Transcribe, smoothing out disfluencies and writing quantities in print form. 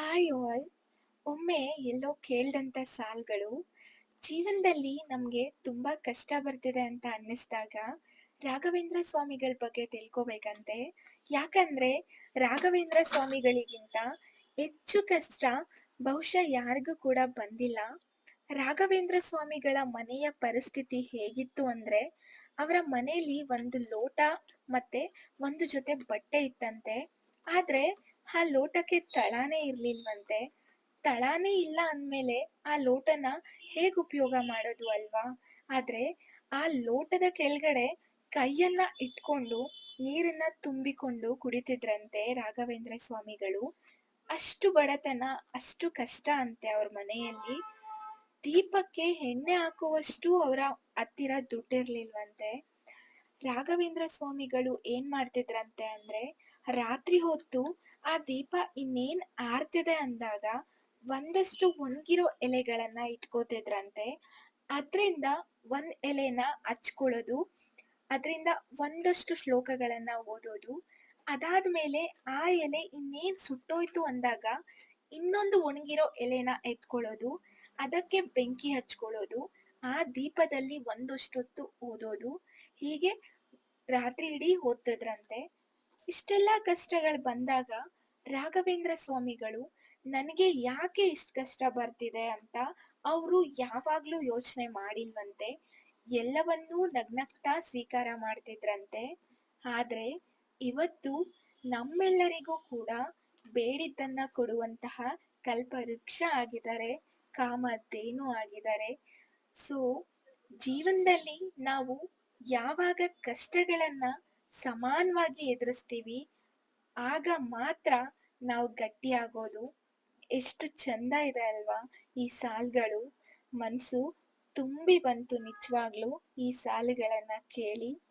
Hi all. ಒಮ್ಮೆ ಎಲ್ಲೋ ಕೇಳ್ದಂಥ ಸಾಲ್ಗಳು ಜೀವನದಲ್ಲಿ ನಮಗೆ ತುಂಬಾ ಕಷ್ಟ ಬರ್ತಿದೆ ಅಂತ ಅನ್ನಿಸ್ದಾಗ ರಾಘವೇಂದ್ರ ಸ್ವಾಮಿಗಳ ಬಗ್ಗೆ ತಿಳ್ಕೊಬೇಕಂತೆ. ಯಾಕಂದ್ರೆ ರಾಘವೇಂದ್ರ ಸ್ವಾಮಿಗಳಿಗಿಂತ ಹೆಚ್ಚು ಕಷ್ಟ ಬಹುಶಃ ಯಾರಿಗೂ ಕೂಡ ಬಂದಿಲ್ಲ. ರಾಘವೇಂದ್ರ ಸ್ವಾಮಿಗಳ ಮನೆಯ ಪರಿಸ್ಥಿತಿ ಹೇಗಿತ್ತು ಅಂದ್ರೆ, ಅವರ ಮನೆಯಲ್ಲಿ ಒಂದು ಲೋಟ ಮತ್ತೆ ಒಂದು ಜೊತೆ ಬಟ್ಟೆ ಇತ್ತಂತೆ. ಆದ್ರೆ ಆ ಲೋಟಕ್ಕೆ ತಳಾನೇ ಇರ್ಲಿಲ್ವಂತೆ. ತಳಾನೇ ಇಲ್ಲ ಅಂದ್ಮೇಲೆ ಆ ಲೋಟನ ಹೇಗ್ ಉಪಯೋಗ ಮಾಡೋದು ಅಲ್ವಾ? ಆದ್ರೆ ಆ ಲೋಟದ ಕೆಳಗಡೆ ಕೈಯನ್ನ ಇಟ್ಕೊಂಡು ನೀರನ್ನ ತುಂಬಿಕೊಂಡು ಕುಡಿತಿದ್ರಂತೆ ರಾಘವೇಂದ್ರ ಸ್ವಾಮಿಗಳು. ಅಷ್ಟು ಬಡತನ, ಅಷ್ಟು ಕಷ್ಟ ಅಂತೆ ಅವ್ರ ಮನೆಯಲ್ಲಿ. ದೀಪಕ್ಕೆ ಎಣ್ಣೆ ಹಾಕುವಷ್ಟು ಅವರ ಹತ್ತಿರ ದುಡ್ಡಿರ್ಲಿಲ್ವಂತೆ. ರಾಘವೇಂದ್ರ ಸ್ವಾಮಿಗಳು ಏನ್ ಮಾಡ್ತಿದ್ರಂತೆ ಅಂದ್ರೆ, ರಾತ್ರಿ ಹೊತ್ತು ಆ ದೀಪ ಇನ್ನೇನ್ ಆರ್ತಿದೆ ಅಂದಾಗ ಒಂದಷ್ಟು ಒಣಗಿರೋ ಎಲೆಗಳನ್ನ ಇಟ್ಕೋತಿದ್ರಂತೆ. ಅದ್ರಿಂದ ಒಂದ್ ಎಲೆನ ಹಚ್ಕೊಳ್ಳೋದು, ಅದ್ರಿಂದ ಒಂದಷ್ಟು ಶ್ಲೋಕಗಳನ್ನ ಓದೋದು. ಅದಾದ್ಮೇಲೆ ಆ ಎಲೆ ಇನ್ನೇನ್ ಸುಟ್ಟೋಯ್ತು ಅಂದಾಗ ಇನ್ನೊಂದು ಒಣಗಿರೋ ಎಲೆನ ಎತ್ಕೊಳ್ಳೋದು, ಅದಕ್ಕೆ ಬೆಂಕಿ ಹಚ್ಕೊಳ್ಳೋದು, ಆ ದೀಪದಲ್ಲಿ ಒಂದಷ್ಟೊತ್ತು ಓದೋದು. ಹೀಗೆ ರಾತ್ರಿ ಇಡೀ ಓದ್ತಿದ್ರಂತೆ. ಇಷ್ಟೆಲ್ಲ ಕಷ್ಟಗಳು ಬಂದಾಗ ರಾಘವೇಂದ್ರ ಸ್ವಾಮಿಗಳು ನನಗೆ ಯಾಕೆ ಇಷ್ಟು ಕಷ್ಟ ಬರ್ತಿದೆ ಅಂತ ಅವರು ಯಾವಾಗ್ಲೂ ಯೋಚನೆ ಮಾಡಿಲ್ವಂತೆ. ಎಲ್ಲವನ್ನೂ ನಗ್ನಗ್ತಾ ಸ್ವೀಕಾರ ಮಾಡ್ತಿದ್ರಂತೆ. ಆದ್ರೆ ಇವತ್ತು ನಮ್ಮೆಲ್ಲರಿಗೂ ಕೂಡ ಬೇಡಿದ್ದನ್ನ ಕೊಡುವಂತಹ ಕಲ್ಪವೃಕ್ಷ ಆಗಿದ್ದಾರೆ, ಕಾಮಧೇನು ಆಗಿದ್ದಾರೆ. ಸೊ ಜೀವನದಲ್ಲಿ ನಾವು ಯಾವಾಗ ಕಷ್ಟಗಳನ್ನ ಸಮಾನವಾಗಿ ಎದುರಿಸ್ತೀವಿ, ಆಗ ಮಾತ್ರ ನಾವು ಗಟ್ಟಿಯಾಗೋದು. ಎಷ್ಟು ಚಂದ ಇದೆ ಅಲ್ವಾ ಈ ಸಾಲ್ಗಳು. ಮನ್ಸು ತುಂಬಿ ಬಂತು ನಿಜವಾಗ್ಲೂ ಈ ಸಾಲುಗಳನ್ನ ಕೇಳಿ.